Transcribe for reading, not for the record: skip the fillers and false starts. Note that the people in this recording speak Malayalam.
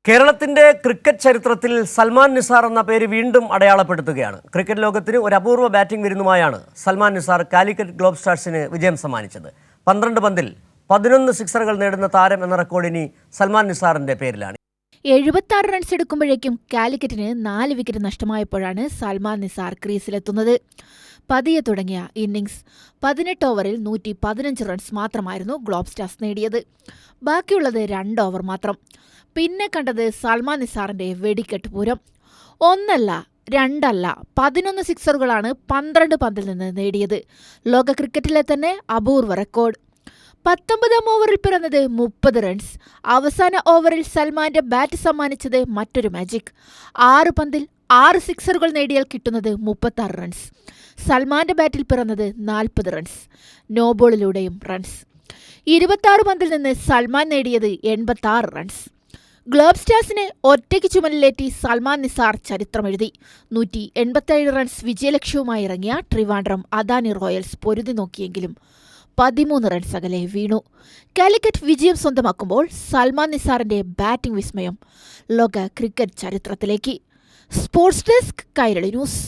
കേരളത്തിന്റെ ക്രിക്കറ്റ് ചരിത്രത്തിൽ സൽമാൻ നിസാർ എന്ന പേര് വീണ്ടും അടയാളപ്പെടുത്തുകയാണ്. ക്രിക്കറ്റ് ലോകത്തിന് ഒരു അപൂർവ ബാറ്റിംഗ് വിരുന്നുമായാണ് സൽമാൻ നിസാർ കാലിക്കറ്റ് ഗ്ലോബ് സ്റ്റാർസിന് വിജയം സമ്മാനിച്ചത്. 12 പന്തിൽ 11 സിക്സറുകൾ നേടുന്ന താരം എന്ന റെക്കോർഡ് ഇനി സൽമാൻ നിസാറിന്റെ പേരിലാണ്. 76 റൺസ് എടുക്കുമ്പോഴേക്കും കാലിക്കറ്റിന് 4 വിക്കറ്റ് നഷ്ടമായപ്പോഴാണ് സൽമാൻ നിസാർ ക്രീസിലെത്തുന്നത്. പതിയെ തുടങ്ങിയ ഇന്നിംഗ്സ് 18 ഓവറിൽ 115 റൺസ് മാത്രമായിരുന്നു ഗ്ലോബ് സ്റ്റാർസ് നേടിയത്. ബാക്കിയുള്ളത് 2 ഓവർ മാത്രം. പിന്നെ കണ്ടത് സൽമാൻ നിസാറിന്റെ വെടിക്കെട്ട് പൂരം. 1 അല്ല 2 അല്ല 11 സിക്സറുകളാണ് 12 പന്തിൽ നിന്ന് നേടിയത്. ലോക ക്രിക്കറ്റിലെ തന്നെ അപൂർവ റെക്കോർഡ്. 19-ാം ഓവറിൽ പിറന്നത് 30 റൺസ്. അവസാന ഓവറിൽ സൽമാന്റെ ബാറ്റ് സമ്മാനിച്ചത് മറ്റൊരു മാജിക്. 6 പന്തിൽ 6 സിക്സറുകൾ നേടിയാൽ കിട്ടുന്നത് 36 റൺസ്. സൽമാന്റെ ബാറ്റിൽ പിറന്നത് 40 റൺസ്. നോബോളിലൂടെയും റൺസ്. 26 പന്തിൽ നിന്ന് സൽമാൻ നേടിയത് 86 റൺസ്. ഗ്ലോബ് സ്റ്റാർസിനെ ഒറ്റയ്ക്ക് ചുമലിലേറ്റി സൽമാൻ നിസാർ ചരിത്രമെഴുതി. 187 റൺസ് വിജയലക്ഷ്യവുമായി ഇറങ്ങിയ ട്രിവാൻഡ്രം അദാനി റോയൽസ് പൊരുതി നോക്കിയെങ്കിലും 13 റൺസ് അകലെ വീണു. കാലിക്കറ്റ് വിജയം സ്വന്തമാക്കുമ്പോൾ സൽമാൻ നിസാറിന്റെ ബാറ്റിംഗ് വിസ്മയം ലോക ക്രിക്കറ്റ് ചരിത്രത്തിലേക്ക്. Sports desk, Kairali news.